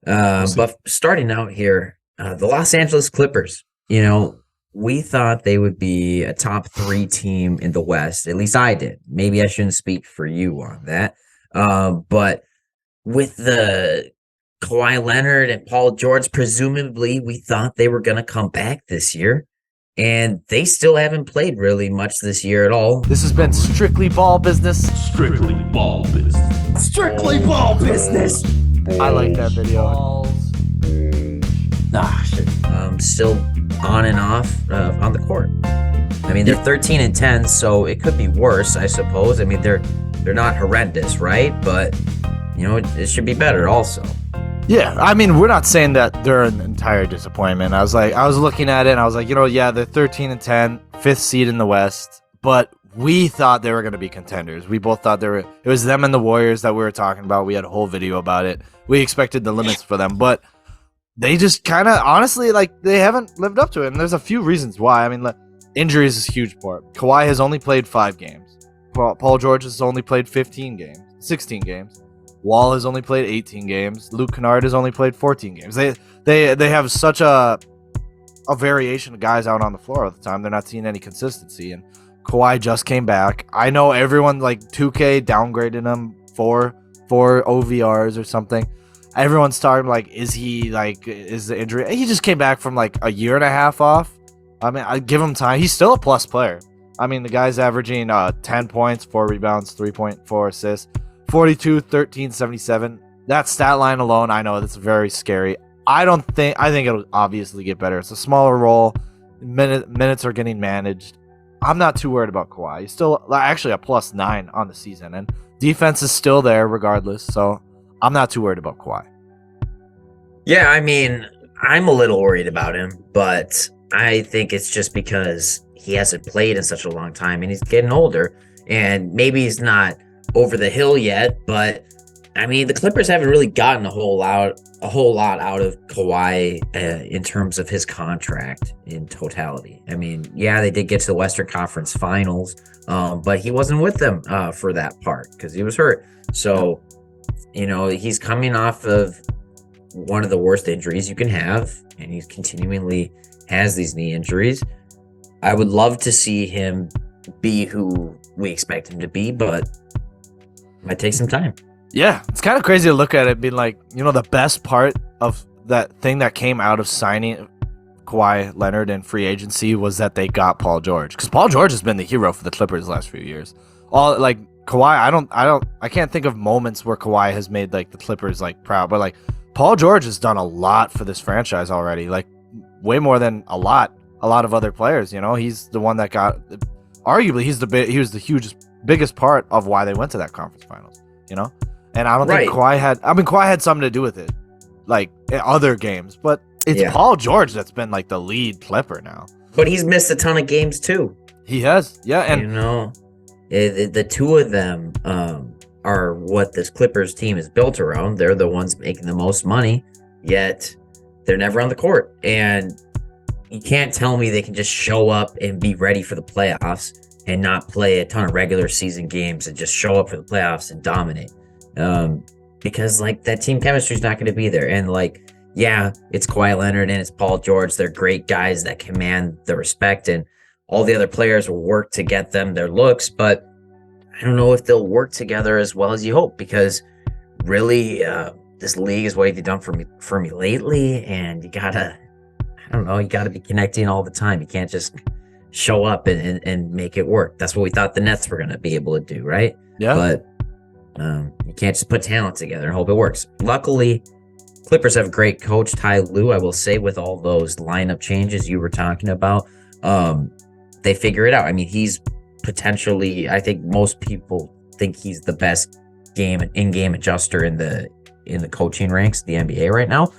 We'll see. But starting out here, the Los Angeles Clippers, you know, we thought they would be a top three team in the West. At least I did. Maybe I shouldn't speak for you on that. But with the Kawhi Leonard and Paul George, presumably we thought they were going to come back this year. And they still haven't played really much this year at all. This has been Strictly Ball Business. Strictly ball business. Strictly ball business. I like that video. Shit. Still on and off on the court. I mean, they're 13 and 10, so it could be worse, I suppose. I mean, they're not horrendous, right? But you know, it should be better also. Yeah, I mean, we're not saying that they're an entire disappointment. I was looking at it and I was like, yeah, they're 13 and 10, fifth seed in the West, but we thought they were going to be contenders. We both thought it was them and the Warriors that we were talking about. We had a whole video about it. We expected the limits for them, but they just kind of, honestly, like, they haven't lived up to it. And there's a few reasons why. I mean, injuries is a huge part. Kawhi has only played 5 games. Paul George has only played 16 games. Wall has only played 18 games. Luke Kennard has only played 14 games. They have such a variation of guys out on the floor all the time. They're not seeing any consistency. And Kawhi just came back. I know everyone, like, 2K downgraded him for OVRs or something. Everyone's talking like, is the injury? He just came back from like a year and a half off. I mean, I give him time. He's still a plus player. I mean, the guy's averaging 10 points, 4 rebounds, 3.4 assists, 42, 13, 77. That stat line alone, I know that's very scary. I think it'll obviously get better. It's a smaller role. Minutes are getting managed. I'm not too worried about Kawhi. He's still actually a +9 on the season, and defense is still there regardless. So I'm not too worried about Kawhi. Yeah, I mean, I'm a little worried about him, but I think it's just because he hasn't played in such a long time and he's getting older, and maybe he's not over the hill yet, but I mean, the Clippers haven't really gotten a whole lot out of Kawhi in terms of his contract in totality. I mean, yeah, they did get to the Western Conference Finals, but he wasn't with them for that part because he was hurt. So, you know, he's coming off of one of the worst injuries you can have, and he's continually has these knee injuries. I would love to see him be who we expect him to be, but it might take some time. Yeah, it's kind of crazy to look at it being like, the best part of that thing that came out of signing Kawhi Leonard in free agency was that they got Paul George, because Paul George has been the hero for the Clippers the last few years. All like Kawhi, I can't think of moments where Kawhi has made like the Clippers like proud, but like Paul George has done a lot for this franchise already, like way more than a lot of other players. He's the one that got, arguably he was the biggest part of why they went to that conference finals. And I don't think Kawhi had something to do with it, like in other games, but it's Paul George that's been like the lead Clipper now. But he's missed a ton of games too. He has, yeah, and the two of them are what this Clippers team is built around. They're the ones making the most money, yet they're never on the court. And you can't tell me they can just show up and be ready for the playoffs and not play a ton of regular season games and just show up for the playoffs and dominate. Because like that team chemistry is not going to be there. And like, yeah, it's Kawhi Leonard and it's Paul George. They're great guys that command the respect, and all the other players will work to get them their looks. But I don't know if they'll work together as well as you hope, because really, this league is what have you done for me lately? And you gotta be connecting all the time. You can't just show up and make it work. That's what we thought the Nets were going to be able to do, right? Yeah. But you can't just put talent together and hope it works. Luckily, Clippers have a great coach, Ty Lue. I will say, with all those lineup changes you were talking about, they figure it out. I mean, he's potentially, I think most people think he's the best in-game adjuster in the coaching ranks, the NBA right now.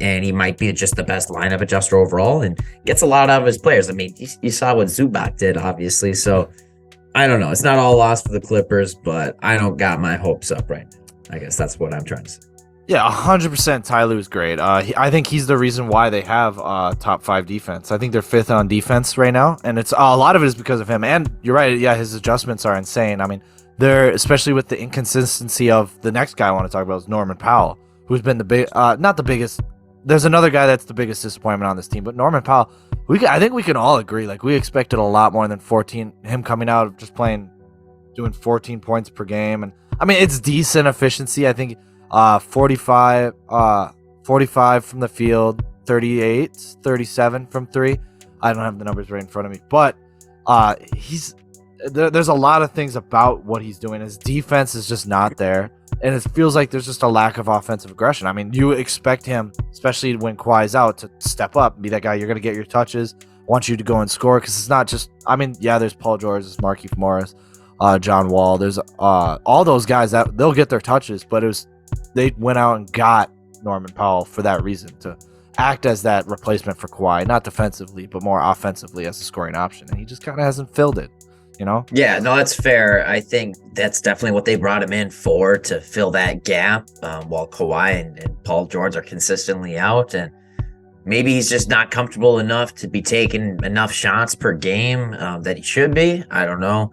And he might be just the best lineup adjuster overall and gets a lot out of his players. I mean, you saw what Zubac did, obviously. So I don't know. It's not all lost for the Clippers, but I don't got my hopes up right now. I guess that's what I'm trying to say. Yeah, 100% Ty Lue's great. I think he's the reason why they have top 5 defense. I think they're 5th on defense right now, and it's a lot of it is because of him. And you're right, yeah, his adjustments are insane. I mean, they're, especially with the inconsistency of the next guy I want to talk about is Norman Powell. who's been the big, not the biggest. There's another guy that's the biggest disappointment on this team, but Norman Powell. I think we can all agree. Like, we expected a lot more than 14. Him coming out of just doing 14 points per game, and I mean it's decent efficiency. I think 45 from the field, 38, 37 from three. I don't have the numbers right in front of me, but there's a lot of things about what he's doing. His defense is just not there, and it feels like there's just a lack of offensive aggression. I mean, you expect him, especially when Kawhi's out, to step up and be that guy. You're going to get your touches, want you to go and score, because it's not just, I mean, yeah, there's Paul George, there's Markieff Morris, John Wall, there's all those guys that they'll get their touches, but they went out and got Norman Powell for that reason, to act as that replacement for Kawhi, not defensively, but more offensively as a scoring option, and he just kind of hasn't filled it. Yeah, no, that's fair. I think that's definitely what they brought him in for, to fill that gap, while Kawhi and Paul George are consistently out, and maybe he's just not comfortable enough to be taking enough shots per game that he should be. I don't know,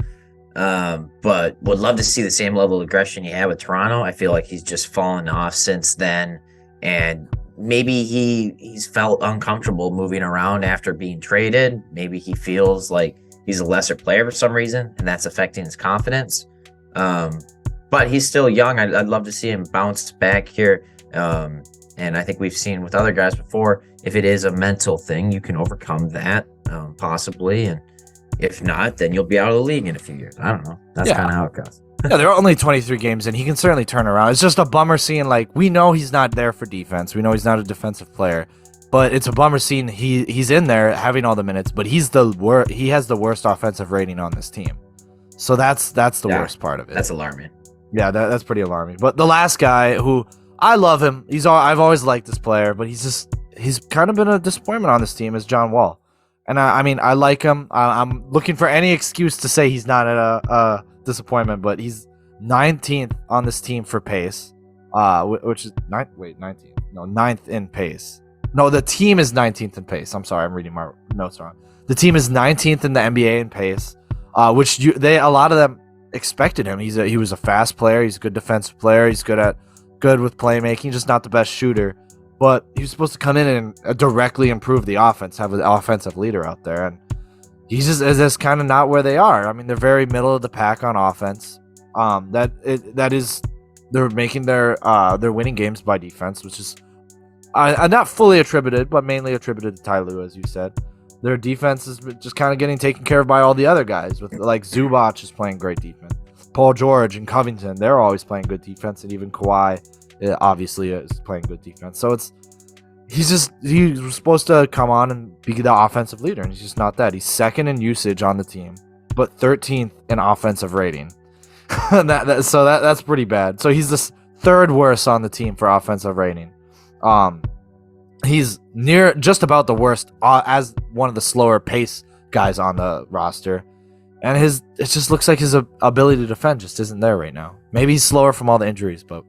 but would love to see the same level of aggression he had with Toronto. I feel like he's just fallen off since then, and maybe he's felt uncomfortable moving around after being traded. Maybe he feels like he's a lesser player for some reason, and that's affecting his confidence. But he's still young. I'd love to see him bounce back here. And I think we've seen with other guys before, if it is a mental thing, you can overcome that, possibly. And if not, then you'll be out of the league in a few years. I don't know. That's kind of how it goes. Yeah, there are only 23 games, and he can certainly turn around. It's just a bummer seeing, like, we know he's not there for defense. We know he's not a defensive player. But it's a bummer seeing he's in there having all the minutes, but he has the worst offensive rating on this team. So that's the worst part of it. That's alarming. Yeah, that's pretty alarming. But the last guy, who I love him, I've always liked this player, but he's kind of been a disappointment on this team, is John Wall. And I mean, I like him. I'm looking for any excuse to say he's not a disappointment, but he's 19th on this team for pace, which is 19th. No, 9th in pace. No, the team is 19th in pace. I'm sorry, I'm reading my notes wrong. The team is 19th in the NBA in pace, which a lot of them expected him. He was a fast player. He's a good defensive player. He's good with playmaking, just not the best shooter. But he was supposed to come in and directly improve the offense, have an offensive leader out there, and he's just kind of not where they are. I mean, they're very middle of the pack on offense. They're making their winning games by defense, which is. Not fully attributed, but mainly attributed to Ty Lue, as you said. Their defense is just kind of getting taken care of by all the other guys. With like Zubac is playing great defense. Paul George and Covington, they're always playing good defense, and even Kawhi obviously is playing good defense. So he was supposed to come on and be the offensive leader, and he's just not that. He's second in usage on the team, but 13th in offensive rating. So that's pretty bad. So he's the third worst on the team for offensive rating. He's near just about the worst as one of the slower pace guys on the roster, and it just looks like his ability to defend just isn't there right now. Maybe he's slower from all the injuries, but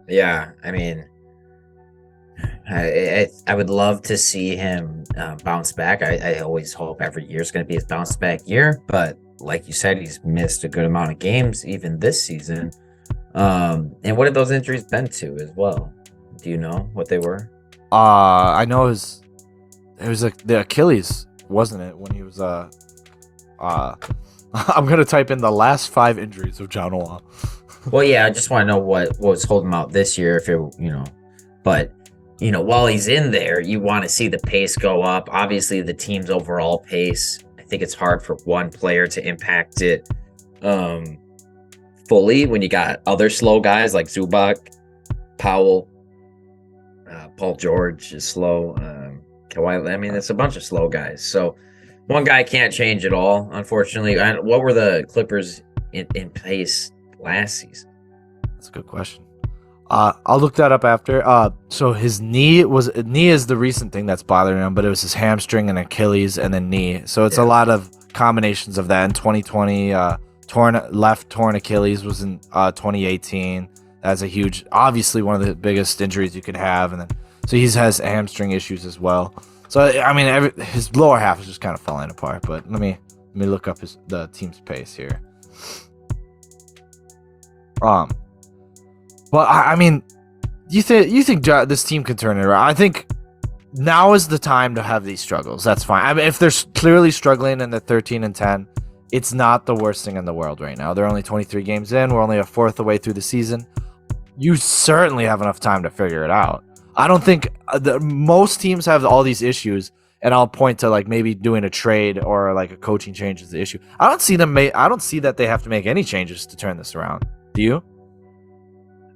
yeah, I mean, I would love to see him bounce back. I always hope every year is going to be his bounce back year, but like you said, he's missed a good amount of games even this season. And what have those injuries been to as well? Do you know what they were? I know it was like the Achilles, wasn't it? When he was I'm gonna type in the last 5 injuries of John Wall. Well, yeah, I just want to know what was holding him out this year. If it, but while he's in there, you want to see the pace go up. Obviously, the team's overall pace. I think it's hard for one player to impact it fully when you got other slow guys like Zubac, Powell. Paul George is slow. Kawhi, I mean, it's a bunch of slow guys. So one guy can't change it all, unfortunately. What were the Clippers in pace last season? That's a good question. I'll look that up after. So his knee is the recent thing that's bothering him, but it was his hamstring and Achilles and then knee. So it's a lot of combinations of that. In 2020, torn Achilles was in 2018. That's a huge, obviously one of the biggest injuries you could have, and then so he has hamstring issues as well. So I mean, his lower half is just kind of falling apart. But let me look up the team's pace here. But I mean, this team can turn it around? I think now is the time to have these struggles. That's fine. I mean, if they're clearly struggling and they're 13-10, it's not the worst thing in the world right now. They're only 23 games in. We're only a fourth away through the season. You certainly have enough time to figure it out. I don't think most teams have all these issues, and I'll point to like maybe doing a trade or like a coaching change is the issue. I don't see that they have to make any changes to turn this around. Do you?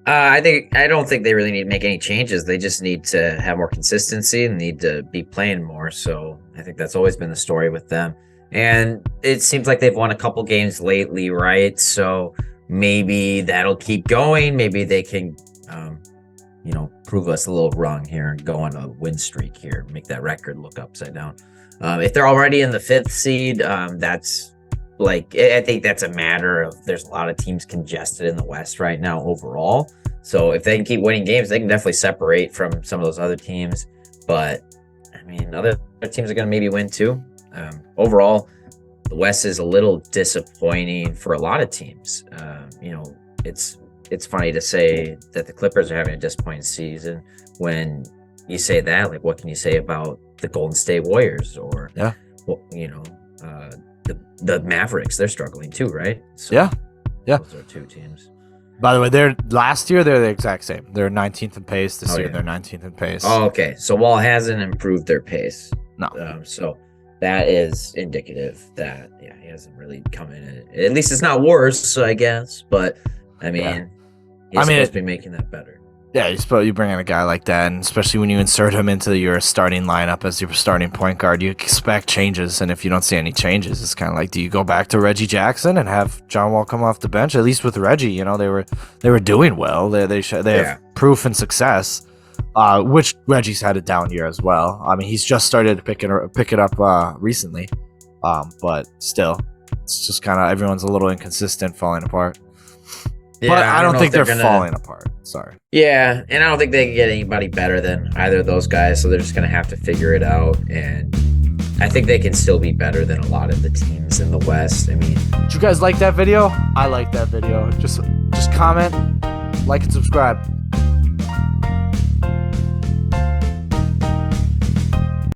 I don't think they really need to make any changes. They just need to have more consistency and need to be playing more. So I think that's always been the story with them. And it seems like they've won a couple games lately, right? So maybe that'll keep going. Maybe they can, prove us a little wrong here and go on a win streak here, make that record look upside down. If they're already in the 5th seed, that's like, I think that's a matter of there's a lot of teams congested in the West right now overall. So if they can keep winning games, they can definitely separate from some of those other teams. But I mean, other teams are going to maybe win too. Overall, the West is a little disappointing for a lot of teams. It's funny to say that the Clippers are having a disappointing season. When you say that, like, what can you say about the Golden State Warriors or, the Mavericks? They're struggling too, right? So yeah. Those are two teams. By the way, last year they're the exact same. They're 19th in pace. This year they're 19th in pace. Oh, okay. So Wall hasn't improved their pace. No. So that is indicative that he hasn't really come in. At least it's not worse, I guess. But I mean, he's supposed to be making that better. Yeah, you bring in a guy like that, and especially when you insert him into your starting lineup as your starting point guard, you expect changes. And if you don't see any changes, it's kind of like, do you go back to Reggie Jackson and have John Wall come off the bench? At least with Reggie, they were doing well. They have proof and success. Which Reggie's had a down year as well. I mean, he's just started to pick it up recently, but still, it's just kind of everyone's a little inconsistent, falling apart. Yeah, but I don't think they're falling apart. Sorry. Yeah, and I don't think they can get anybody better than either of those guys, so they're just going to have to figure it out. And I think they can still be better than a lot of the teams in the West. I mean, did you guys like that video? I like that video. Just comment, like, and subscribe.